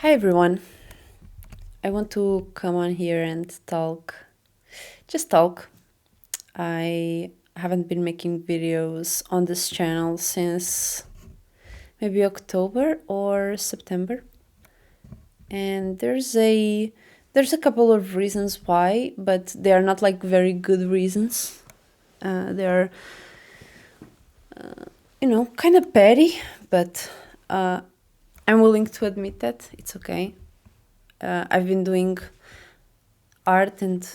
Hi everyone. I want to come on here and just talk. I haven't been making videos on this channel since maybe October or September. And there's a couple of reasons why, but they are not like very good reasons. They're kind of petty, but I'm willing to admit that it's okay. I've been doing art and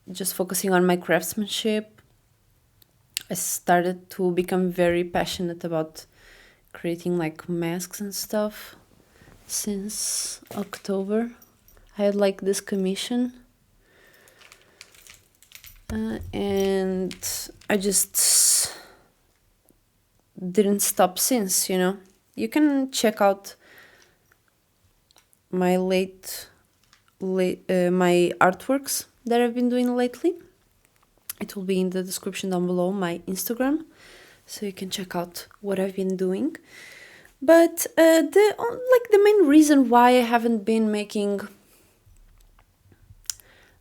just focusing on my craftsmanship. I started to become very passionate about creating like masks and stuff since October. I had like this commission, and I just didn't stop since. You can check out my my artworks that I've been doing lately. It will be in the description down below, my Instagram, so you can check out what I've been doing. But the main reason why I haven't been making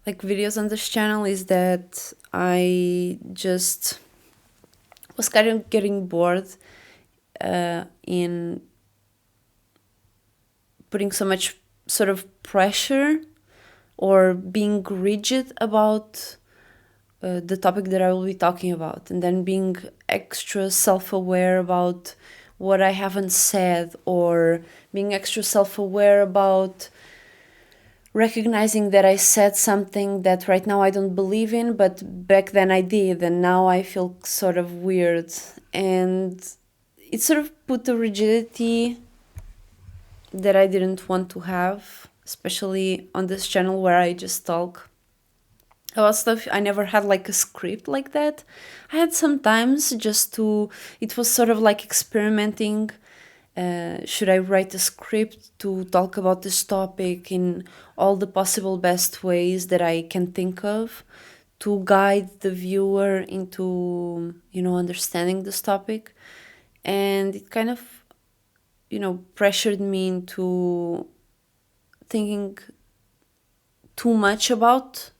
like videos on this channel is that I just was kind of getting bored in putting so much sort of pressure or being rigid about the topic that I will be talking about, and then being extra self-aware about what I haven't said, or being extra self-aware about recognizing that I said something that right now I don't believe in, but back then I did, and now I feel sort of weird. And it sort of put a rigidity that I didn't want to have, especially on this channel where I just talk about stuff. I never had like a script like that. I had sometimes it was sort of like experimenting. Should I write a script to talk about this topic in all the possible best ways that I can think of to guide the viewer into, understanding this topic? And it kind of, pressured me into thinking too much about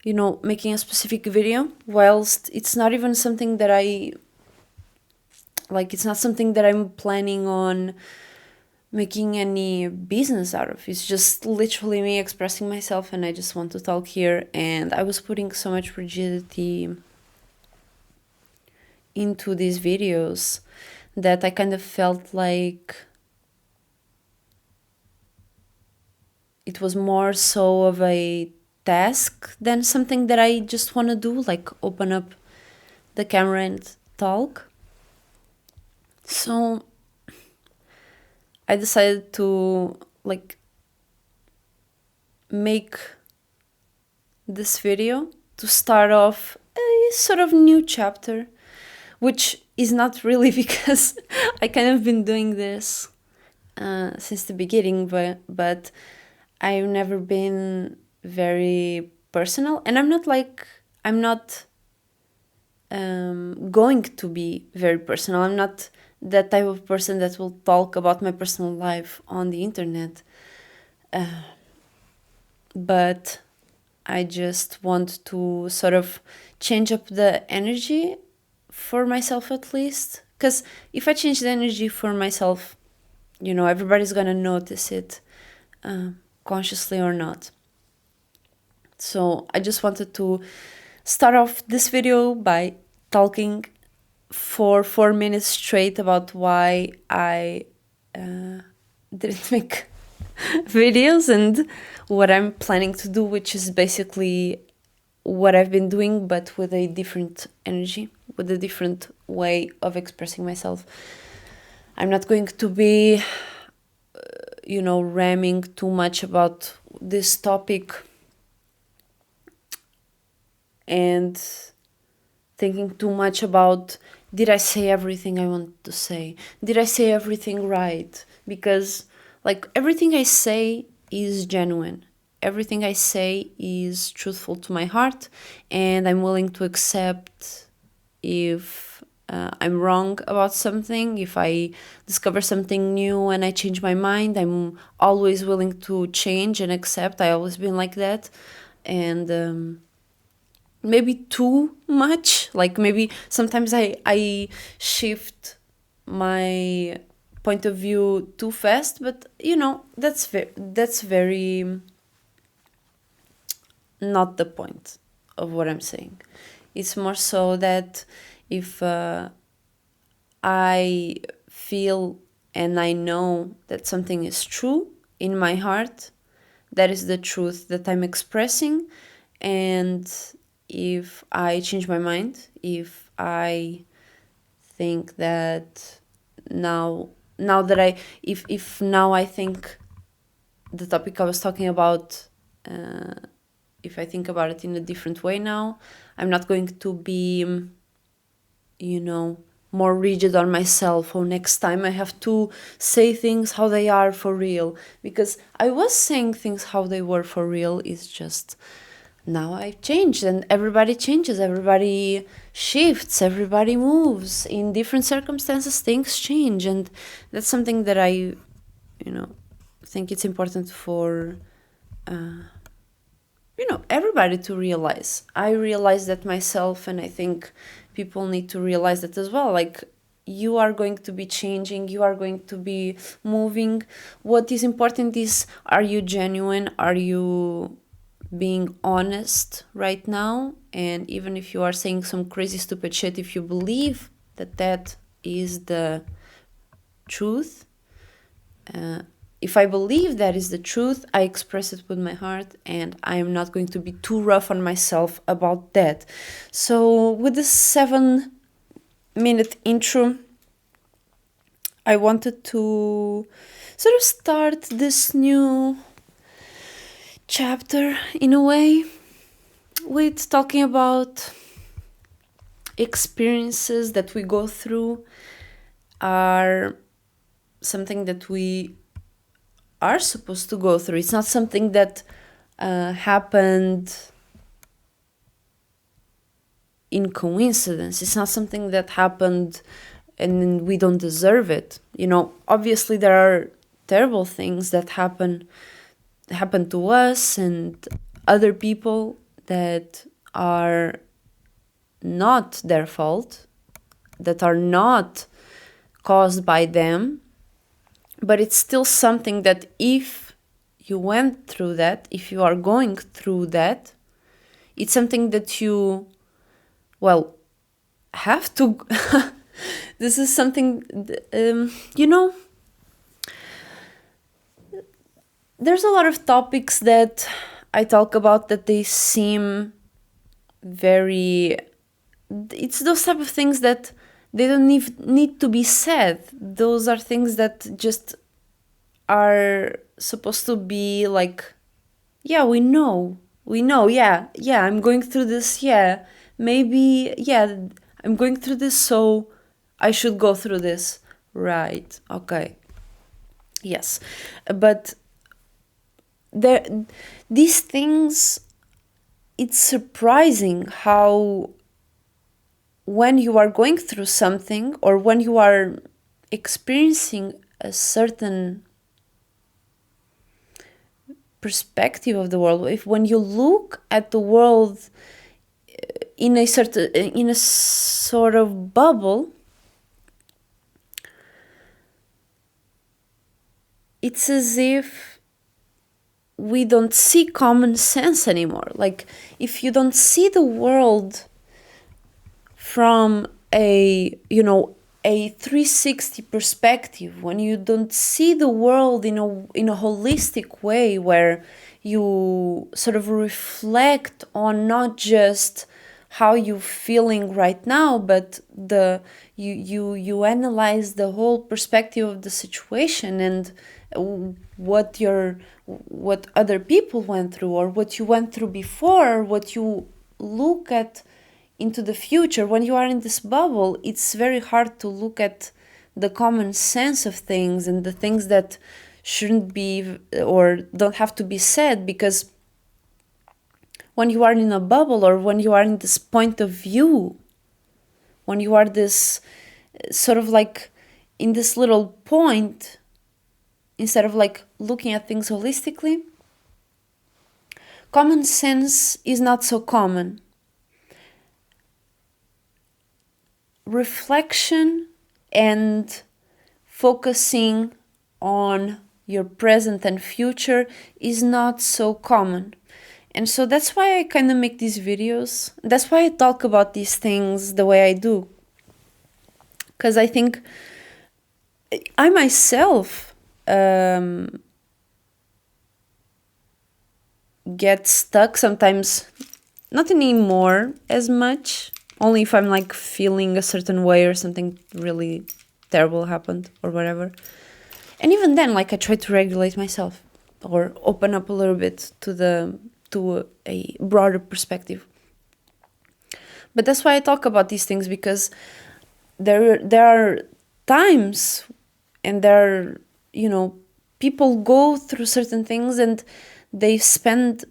making a specific video, whilst it's not even something that it's not something that I'm planning on making any business out of. It's just literally me expressing myself, and I just want to talk here. And I was putting so much rigidity into these videos that I kind of felt like it was more so of a task than something that I just want to do, like open up the camera and talk. So I decided to make this video to start off a sort of new chapter, which is not really because I kind of been doing this since the beginning, but I've never been very personal, and I'm not going to be very personal. I'm not that type of person that will talk about my personal life on the internet. But I just want to sort of change up the energy for myself, at least. Because if I change the energy for myself, everybody's gonna notice it, consciously or not. So I just wanted to start off this video by talking for 4 minutes straight about why I didn't make videos and what I'm planning to do, which is basically what I've been doing, but with a different energy, with a different way of expressing myself. I'm not going to be, ramming too much about this topic and thinking too much about, did I say everything I want to say? Did I say everything right? Because everything I say is genuine. Everything I say is truthful to my heart, and I'm willing to accept if I'm wrong about something, if I discover something new and I change my mind, I'm always willing to change and accept. I always been like that. And maybe too much, like maybe sometimes I shift my point of view too fast, but that's very not the point of what I'm saying. It's more so that if I feel and I know that something is true in my heart, that is the truth that I'm expressing. And if I change my mind, if I think that now that if now I think the topic I was talking about, if I think about it in a different way now, I'm not going to be, more rigid on myself. Oh, next time I have to say things how they are for real. Because I was saying things how they were for real. It's just now I've changed, and everybody changes, everybody shifts, everybody moves. In different circumstances, things change. And that's something that I, think it's important for everybody to realize. I realize that myself, and I think people need to realize that as well. Like, you are going to be changing, you are going to be moving. What is important is, are you genuine? Are you being honest right now? And even if you are saying some crazy stupid shit, if you believe that that is the truth, if I believe that is the truth, I express it with my heart, and I am not going to be too rough on myself about that. So with this 7-minute intro, I wanted to sort of start this new chapter in a way with talking about experiences that we go through are something that we are supposed to go through. It's not something that happened in coincidence. It's not something that happened and we don't deserve it. Obviously there are terrible things that happen to us and other people that are not their fault, that are not caused by them. But it's still something that if you went through that, if you are going through that, it's something that you, have to. This is something, there's a lot of topics that I talk about that they seem very, it's those type of things that they don't need to be said. Those are things that just are supposed to be like, yeah, we know, yeah, I'm going through this, yeah, maybe, yeah, I'm going through this, so I should go through this, right? Okay, yes, but these things, it's surprising how when you are going through something or when you are experiencing a certain perspective of the world, when you look at the world in a sort of bubble, it's as if we don't see common sense anymore. Like, if you don't see the world from a 360 perspective, when you don't see the world in a holistic way, where you sort of reflect on not just how you're feeling right now, but you analyze the whole perspective of the situation and what other people went through, or what you went through before, or what you look at into the future. When you are in this bubble, it's very hard to look at the common sense of things and the things that shouldn't be or don't have to be said, because when you are in a bubble, or when you are in this point of view, when you are this sort of like in this little point, instead of like looking at things holistically, common sense is not so common. Reflection and focusing on your present and future is not so common. And so that's why I kind of make these videos. That's why I talk about these things the way I do. Because I think I myself get stuck sometimes, not anymore as much, only if I'm like feeling a certain way or something really terrible happened or whatever. And even then, like, I try to regulate myself or open up a little bit to a broader perspective. But that's why I talk about these things, because there are times, and there are, people go through certain things and they spend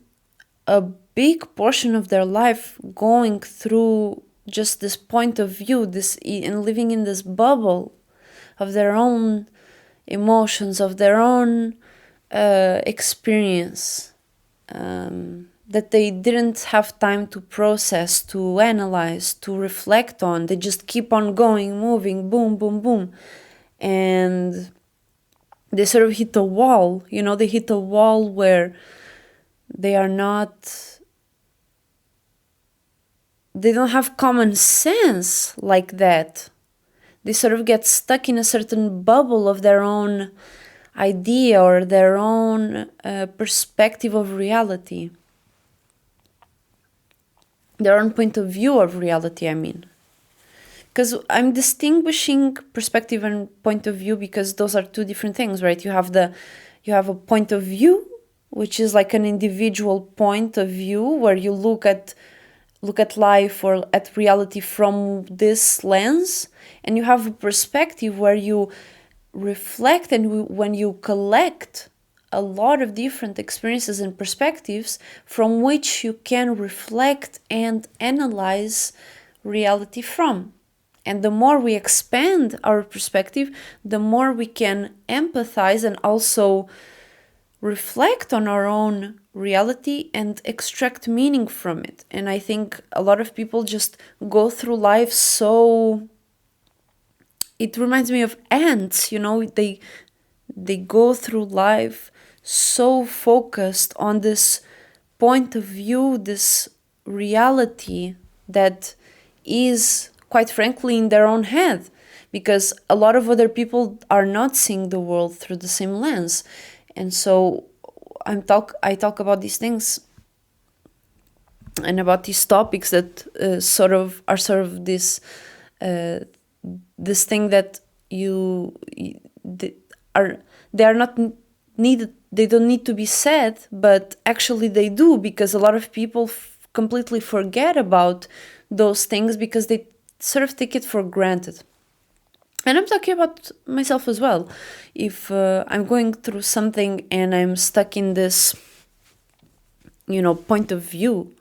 a big portion of their life going through just this point of view, and living in this bubble of their own emotions, of their own experience, that they didn't have time to process, to analyze, to reflect on. They just keep on going, moving, boom, boom, boom. And they sort of hit a wall, they hit a wall where they don't have common sense like that. They sort of get stuck in a certain bubble of their own idea or their own perspective of reality. Their own point of view of reality, I mean. Because I'm distinguishing perspective and point of view because those are two different things, right? You have a point of view, which is like an individual point of view where you look at life or at reality from this lens, and you have a perspective where you reflect and when you collect a lot of different experiences and perspectives from which you can reflect and analyze reality from. And the more we expand our perspective, the more we can empathize and also reflect on our own reality and extract meaning from it. And I think a lot of people just go through life so... It reminds me of ants, they go through life so focused on this point of view, this reality that is, quite frankly, in their own head, because a lot of other people are not seeing the world through the same lens. And so I talk about these things and about these topics that are sort of this thing that they are not needed. They don't need to be said, but actually they do, because a lot of people completely forget about those things because they sort of take it for granted. And I'm talking about myself as well. If I'm going through something and I'm stuck in this, point of view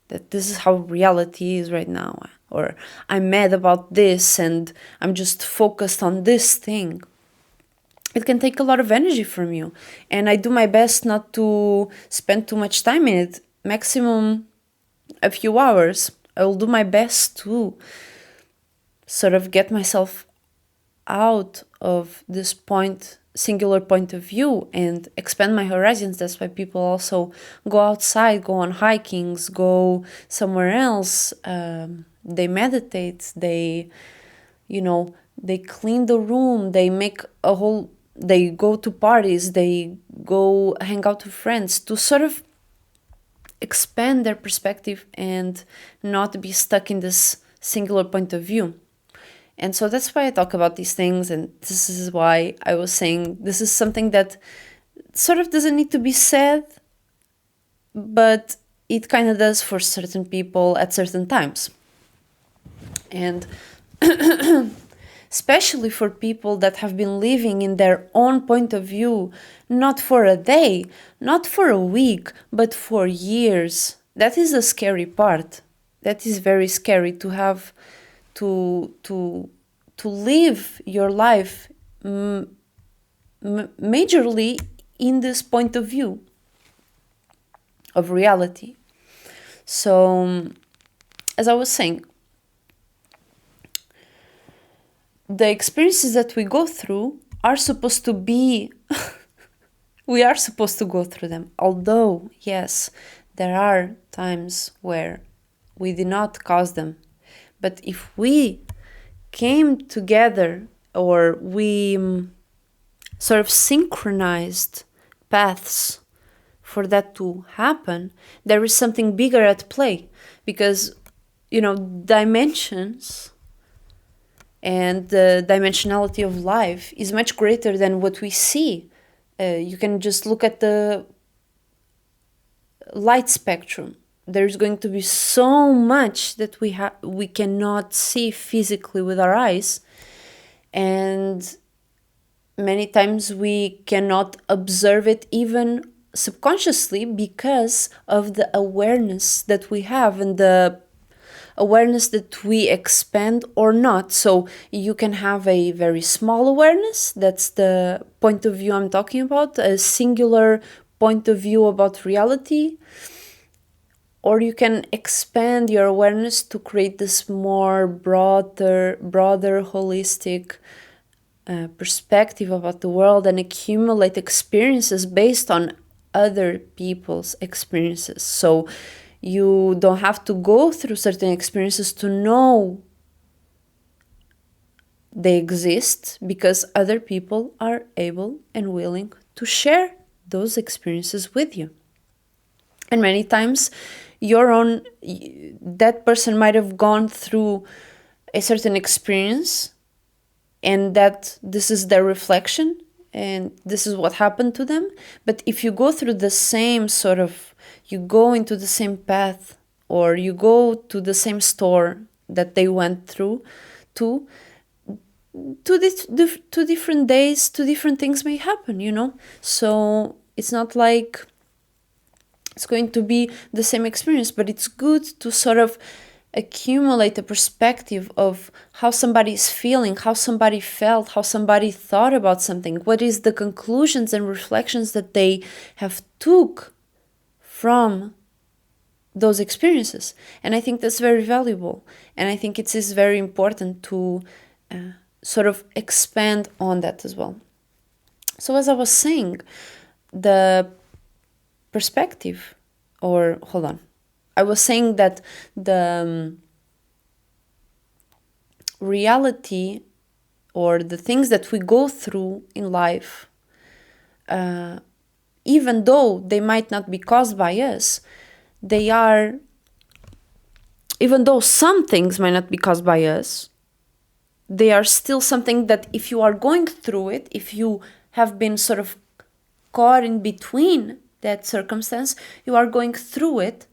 that this is how reality is right now, or I'm mad about this and I'm just focused on this thing, it can take a lot of energy from you. And I do my best not to spend too much time in it, maximum a few hours. I will do my best to sort of get myself out of this singular point of view and expand my horizons. That's why people also go outside, go on hikings, go somewhere else. They meditate, they clean the room, they go to parties, they go hang out with friends to sort of expand their perspective and not be stuck in this singular point of view. And so that's why I talk about these things, and this is why I was saying this is something that sort of doesn't need to be said, but it kind of does for certain people at certain times. And especially for people that have been living in their own point of view, not for a day, not for a week, but for years. That is the scary part. That is very scary, to have to live your life majorly in this point of view of reality. So, as I was saying, the experiences that we go through are supposed to be, we are supposed to go through them. Although, yes, there are times where we did not cause them. But if we came together, or we sort of synchronized paths for that to happen, there is something bigger at play. Because, dimensions and the dimensionality of life is much greater than what we see. You can just look at the light spectrum. There's going to be so much that we cannot see physically with our eyes, and many times we cannot observe it even subconsciously because of the awareness that we have and the awareness that we expand or not. So you can have a very small awareness, that's the point of view I'm talking about, a singular point of view about reality, or you can expand your awareness to create this more broader holistic perspective about the world and accumulate experiences based on other people's experiences. So you don't have to go through certain experiences to know they exist, because other people are able and willing to share those experiences with you. And many times that person might have gone through a certain experience, and that this is their reflection and this is what happened to them. But if you go through the same you go into the same path, or you go to the same store that they went through, two different days, two different things may happen, So it's not like it's going to be the same experience, but it's good to sort of accumulate a perspective of how somebody is feeling, how somebody felt, how somebody thought about something, what is the conclusions and reflections that they have took from those experiences. And I think that's very valuable, and I think it is very important to sort of expand on that as well. So as I was saying, the perspective, or hold on, I was saying that the reality, or the things that we go through in life, even though they might not be caused by us, even though some things might not be caused by us, they are still something that if you are going through it, if you have been sort of caught in between that circumstance, you are going through it.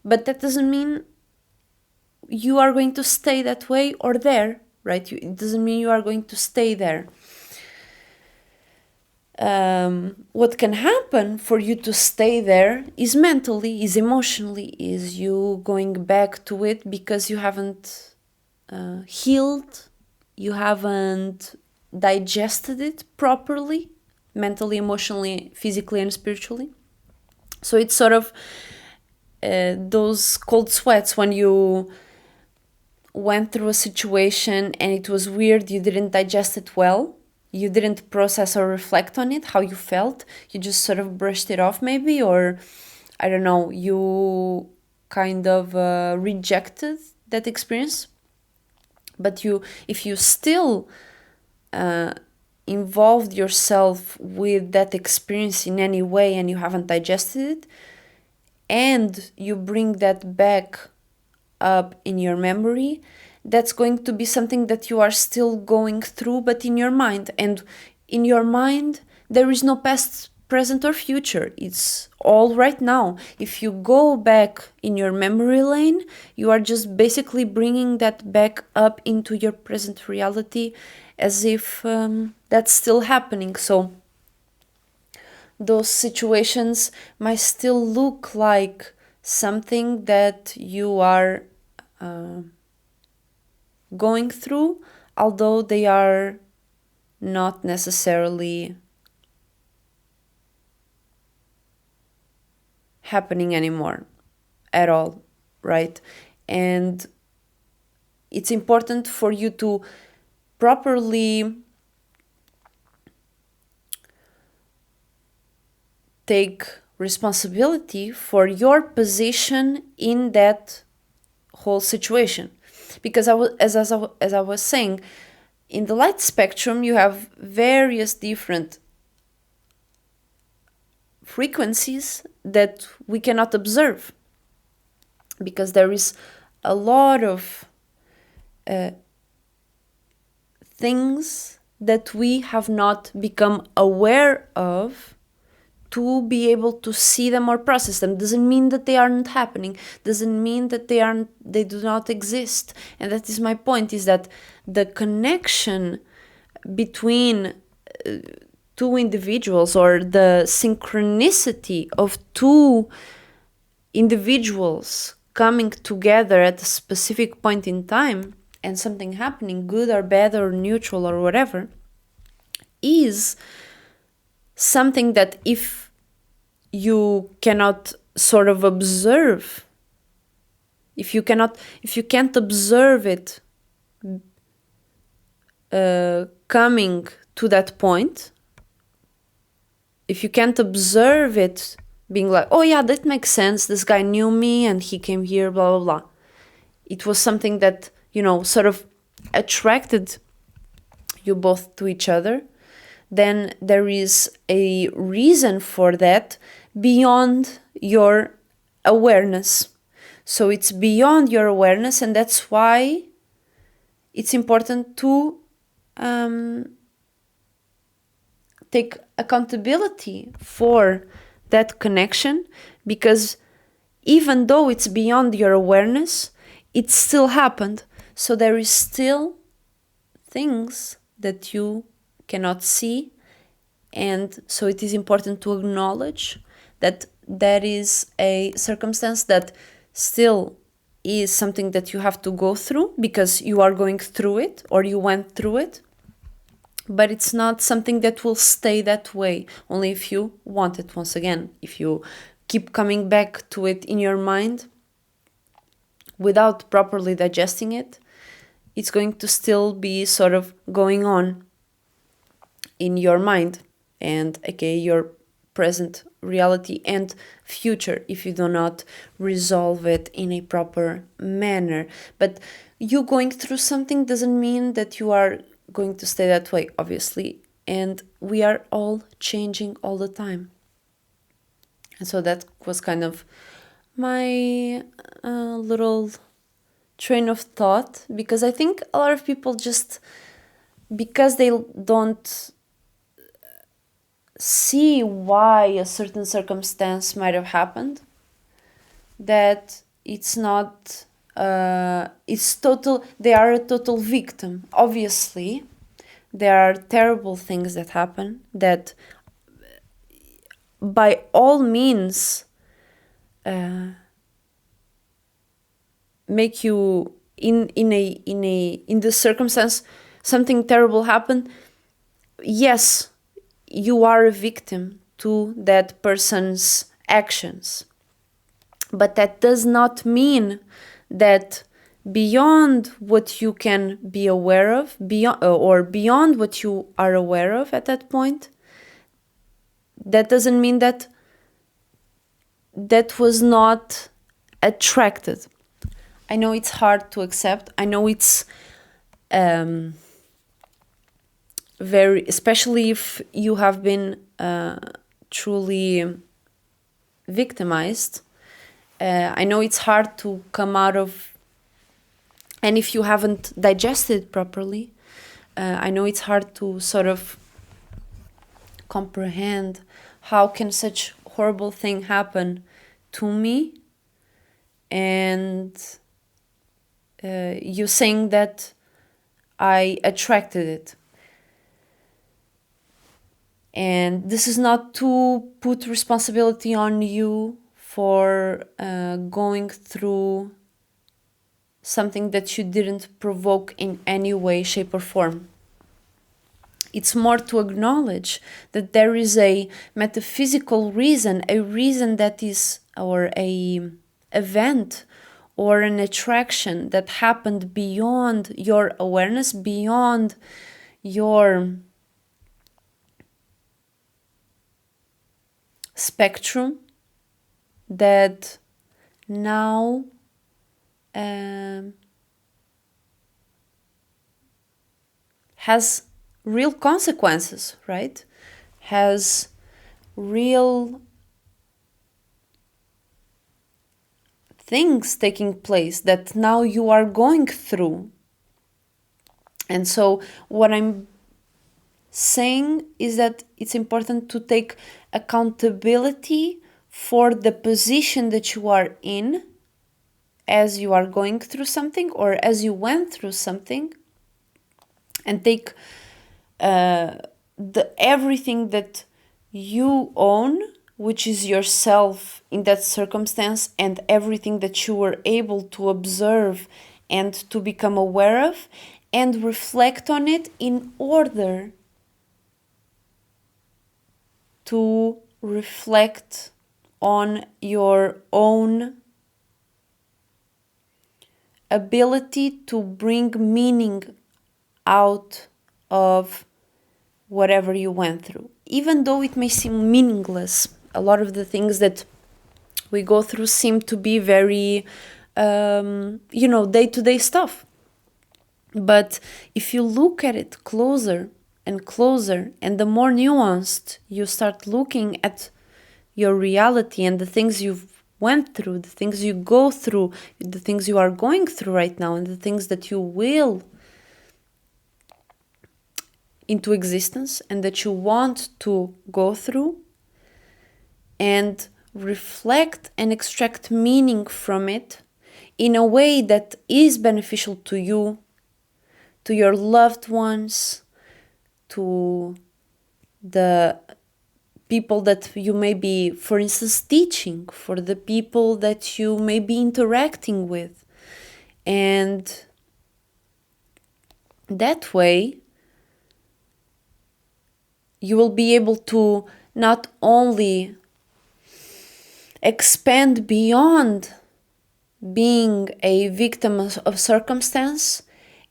But that doesn't mean you are going to stay that way or there, right? It doesn't mean you are going to stay there. What can happen for you to stay there is mentally, is emotionally, is you going back to it because you haven't healed, you haven't digested it properly, mentally, emotionally, physically, and spiritually. So it's sort of those cold sweats when you went through a situation and it was weird, you didn't digest it well, you didn't process or reflect on it, how you felt, you just sort of brushed it off maybe, or I don't know, you kind of rejected that experience. But if you still involved yourself with that experience in any way and you haven't digested it, and you bring that back up in your memory, that's going to be something that you are still going through, but in your mind. And in your mind, there is no past, present, or future. It's all right now. If you go back in your memory lane, you are just basically bringing that back up into your present reality as if that's still happening. So those situations might still look like something that you are going through, although they are not necessarily happening anymore at all, right? And it's important for you to properly take responsibility for your position in that whole situation. Because as I was saying, in the light spectrum, you have various different frequencies that we cannot observe, because there is a lot of things that we have not become aware of to be able to see them or process them. Doesn't mean that they aren't happening, doesn't mean that they do not exist. And that is my point, is that the connection between two individuals, or the synchronicity of two individuals coming together at a specific point in time, and something happening, good or bad or neutral or whatever, is something that if you cannot sort of observe, if you can't observe it coming to that point, if you can't observe it being like, oh yeah, that makes sense, this guy knew me and he came here, blah, blah, blah. It was something that, sort of attracted you both to each other, then there is a reason for that beyond your awareness. So it's beyond your awareness, and that's why it's important to take accountability for that connection, because even though it's beyond your awareness, it still happened. So there is still things that you cannot see, and so it is important to acknowledge that that is a circumstance that still is something that you have to go through, because you are going through it, or you went through it, but it's not something that will stay that way, only if you want it. Once again, if you keep coming back to it in your mind without properly digesting it, it's going to still be sort of going on in your mind, and okay, your present reality and future, if you do not resolve it in a proper manner. But you going through something doesn't mean that you are going to stay that way, obviously, and we are all changing all the time. And so that was kind of my little train of thought, because I think a lot of people, just because they don't see why a certain circumstance might have happened, that it's not it's total, they are a total victim. Obviously there are terrible things that happen that by all means make you in the circumstance, something terrible happened, yes, you are a victim to that person's actions. But that does not mean that beyond what you can be aware of, beyond what you are aware of at that point, that doesn't mean that that was not attracted. I know it's hard to accept. I know it's very, especially if you have been truly victimized. I know it's hard to come out of, and if you haven't digested properly, I know it's hard to sort of comprehend how can such horrible thing happen to me, and you saying that I attracted it. And this is not to put responsibility on you for going through something that you didn't provoke in any way, shape, or form. It's more to acknowledge that there is a metaphysical reason, a reason that is, or a event or an attraction that happened beyond your awareness, beyond your spectrum, that now has real consequences, right? Has real things taking place that now you are going through. And so what I'm saying is that it's important to take accountability for the position that you are in as you are going through something or as you went through something, and take everything that you own, which is yourself in that circumstance, and everything that you were able to observe and to become aware of, and reflect on it in order to reflect on your own ability to bring meaning out of whatever you went through. Even though it may seem meaningless, a lot of the things that we go through seem to be very, day-to-day stuff. But if you look at it closer and closer, and the more nuanced you start looking at your reality and the things you've went through, the things you go through, the things you are going through right now, and the things that you will into existence and that you want to go through, and reflect and extract meaning from it in a way that is beneficial to you, to your loved ones, to the people that you may be, for instance, teaching, for the people that you may be interacting with. And that way, you will be able to not only expand beyond being a victim of circumstance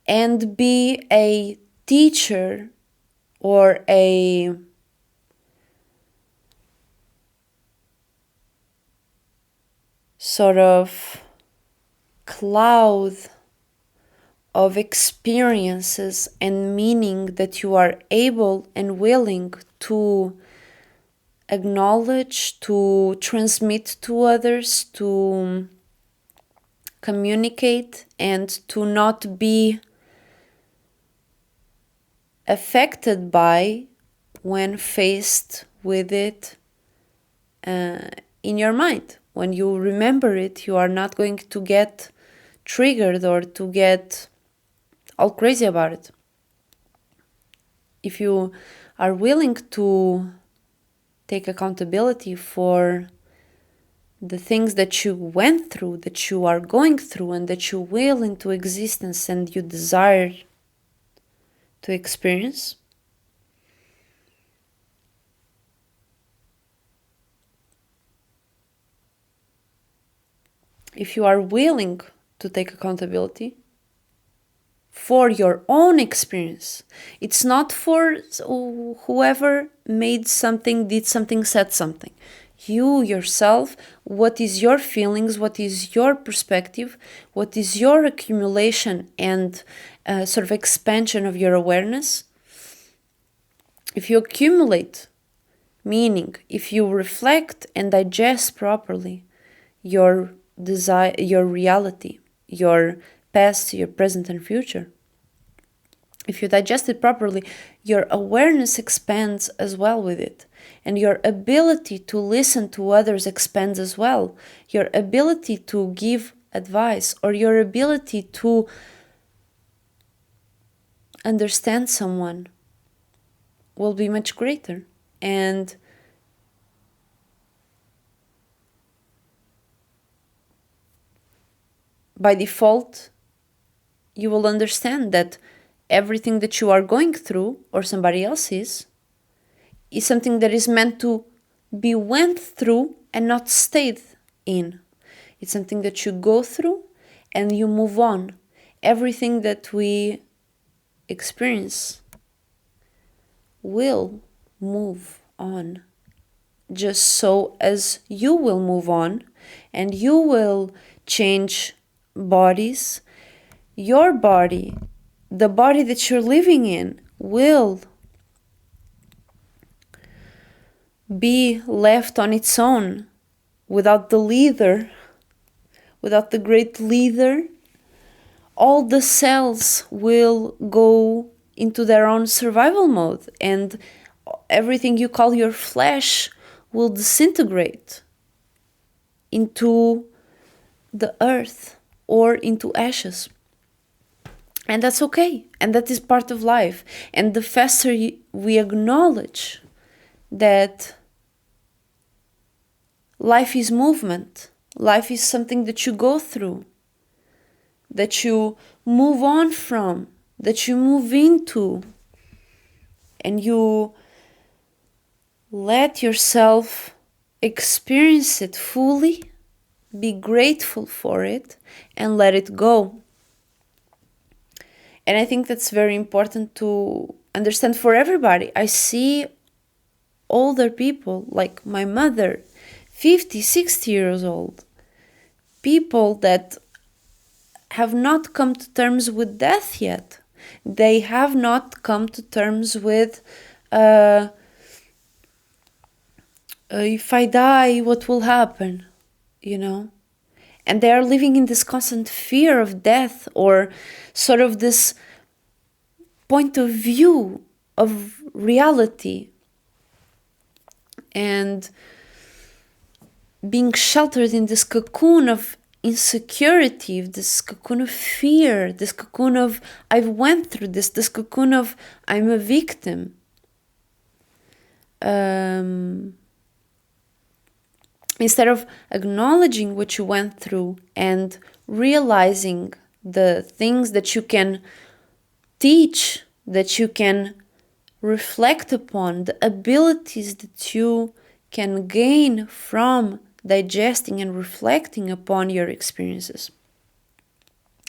and be a teacher or a sort of cloud of experiences and meaning that you are able and willing to acknowledge, to transmit to others, to communicate, and to not be affected by when faced with it in your mind. When you remember it, you are not going to get triggered or to get all crazy about it. If you are willing to take accountability for the things that you went through, that you are going through, and that you will into existence and you desire to experience, if you are willing to take accountability for your own experience, it's not for whoever made something, did something, said something. You yourself, what is your feelings, what is your perspective, what is your accumulation and sort of expansion of your awareness. If you accumulate meaning, if you reflect and digest properly your desire, your reality, your past, your present and future, if you digest it properly, your awareness expands as well with it. And your ability to listen to others expands as well. Your ability to give advice or your ability to understand someone will be much greater. And by default, you will understand that everything that you are going through, or somebody else is something that is meant to be went through and not stayed in. It's something that you go through and you move on. Everything that we experience will move on, just so as you will move on and you will change bodies. Your body, the body that you're living in, will be left on its own without the leader, without the great leader. All the cells will go into their own survival mode, and everything you call your flesh will disintegrate into the earth or into ashes. And that's okay, and that is part of life. And the faster we acknowledge that life is movement, life is something that you go through, that you move on from, that you move into, and you let yourself experience it fully, be grateful for it, and let it go. And I think that's very important to understand for everybody. I see older people like my mother, 50, 60 years old, people that have not come to terms with death yet. They have not come to terms with if I die, what will happen, you know? And they are living in this constant fear of death, or sort of this point of view of reality, and being sheltered in this cocoon of insecurity, this cocoon of fear, this cocoon of I've went through this cocoon of I'm a victim. Instead of acknowledging what you went through and realizing the things that you can teach, that you can reflect upon, the abilities that you can gain from digesting and reflecting upon your experiences.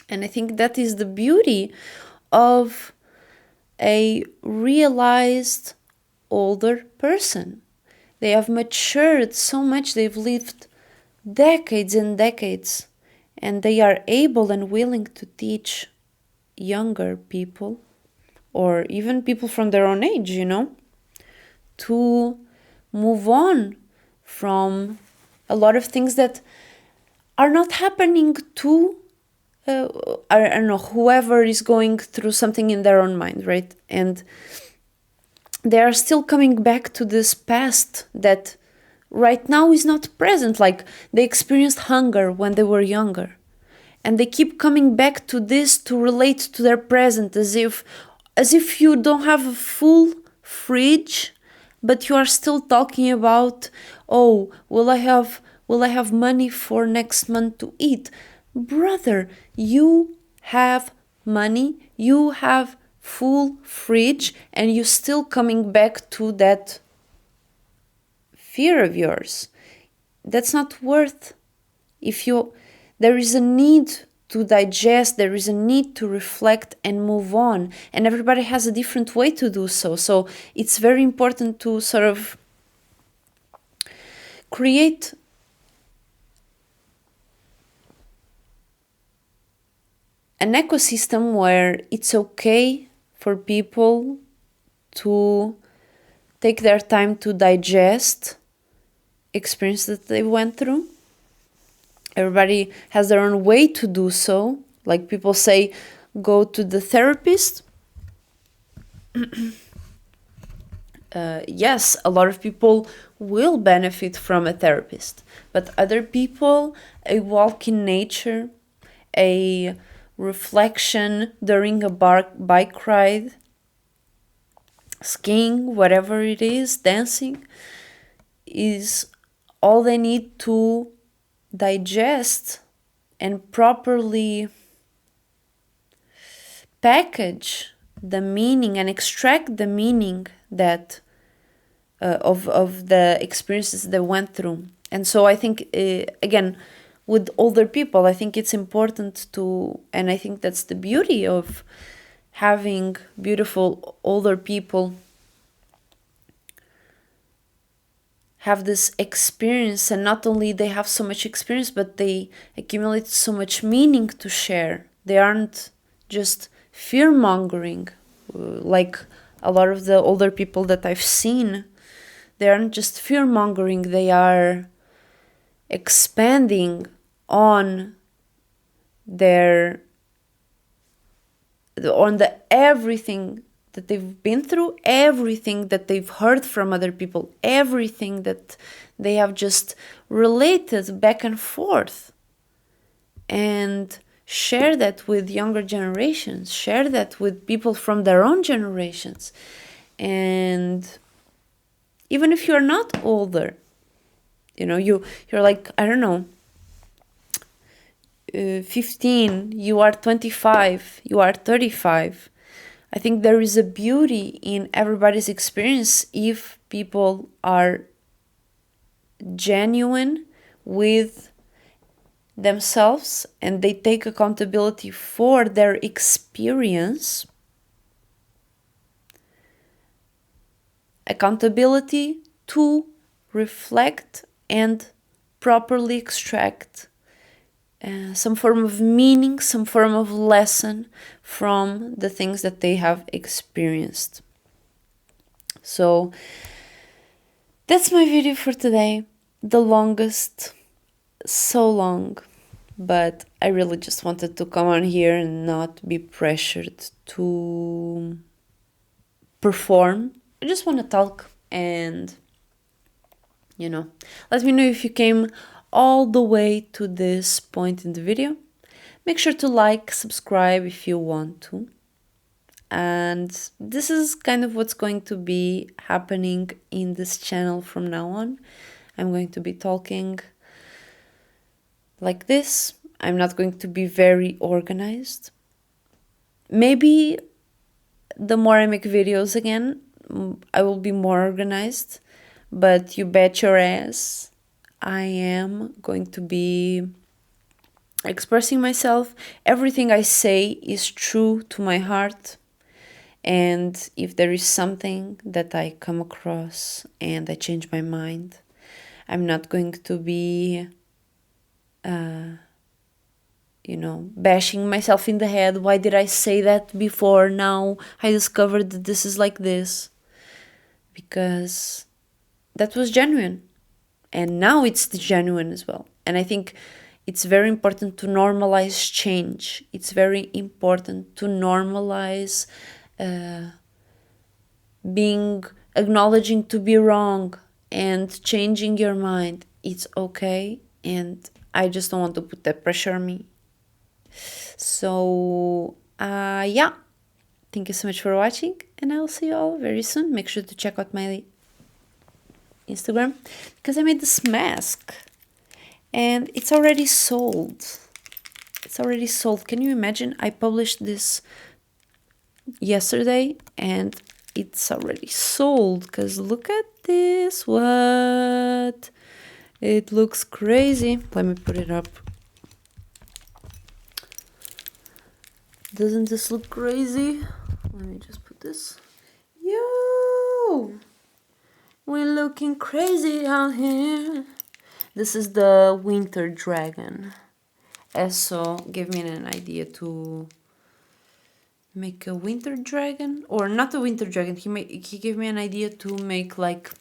And I think that is the beauty of a realized older person. They have matured so much, they've lived decades and decades, and they are able and willing to teach younger people, or even people from their own age, you know, to move on from a lot of things that are not happening to, I don't know, whoever is going through something in their own mind, right? And they are still coming back to this past that right now is not present. Like they experienced hunger when they were younger, and they keep coming back to this to relate to their present, as if you don't have a full fridge, but you are still talking about, oh, will I have money for next month to eat? Brother, you have money, you have full fridge, and you're still coming back to that fear of yours. That's not worth. There is a need to digest, there is a need to reflect and move on, and everybody has a different way to do so. So it's very important to sort of create an ecosystem where it's okay for people to take their time to digest experience that they went through. Everybody has their own way to do so. Like people say, go to the therapist. Yes, a lot of people will benefit from a therapist, but other people, a walk in nature, a reflection during a bike ride, skiing, whatever it is, dancing, is all they need to digest and properly package the meaning and extract the meaning that of the experiences they went through. And so I think, again, with older people, I think it's important to, and I think that's the beauty of having beautiful older people have this experience, and not only they have so much experience, but they accumulate so much meaning to share. They aren't just fear-mongering like a lot of the older people that I've seen. They aren't just fear-mongering, they are expanding on the everything that they've been through, everything that they've heard from other people, everything that they have just related back and forth, and share that with younger generations, share that with people from their own generations. And even if you're not older, you're like, I don't know, 15, you are 25, you are 35. I think there is a beauty in everybody's experience if people are genuine with themselves and they take accountability for their experience. Accountability to reflect and properly extract some form of meaning, some form of lesson from the things that they have experienced. So that's my video for today. The longest, so long, but I really just wanted to come on here and not be pressured to perform. I just want to talk, and let me know if you came all the way to this point in the video. Make sure to like, subscribe if you want to. And this is kind of what's going to be happening in this channel from now on. I'm going to be talking like this. I'm not going to be very organized. Maybe the more I make videos again, I will be more organized, but you bet your ass I am going to be expressing myself. Everything I say is true to my heart, and if there is something that I come across and I change my mind, I'm not going to be bashing myself in the head. Why did I say that before? Now I discovered that this is like this. Because that was genuine. And now it's genuine as well. And I think it's very important to normalize change. It's very important to normalize acknowledging to be wrong and changing your mind. It's okay. And I just don't want to put that pressure on me. So, yeah. Thank you so much for watching, and I will see you all very soon. Make sure to check out my Instagram, because I made this mask and it's already sold. It's already sold. Can you imagine? I published this yesterday and it's already sold, because look at this. What? It looks crazy. Let me put it up. Doesn't this look crazy? Let me just put this. Yo! We're looking crazy out here. This is the Winter Dragon. Eso gave me an idea to make a Winter Dragon. Or not a Winter Dragon. He gave me an idea to make like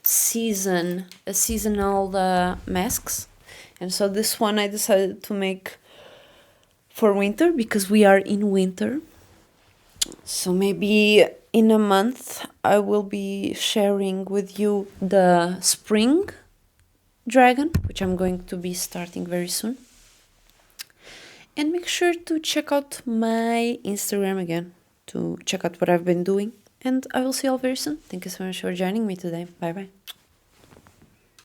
seasonal masks. And so this one I decided to make for winter, because we are in winter. So maybe in a month I will be sharing with you the spring dragon, which I'm going to be starting very soon. And make sure to check out my Instagram again to check out what I've been doing. And I will see you all very soon. Thank you so much for joining me today. Bye bye.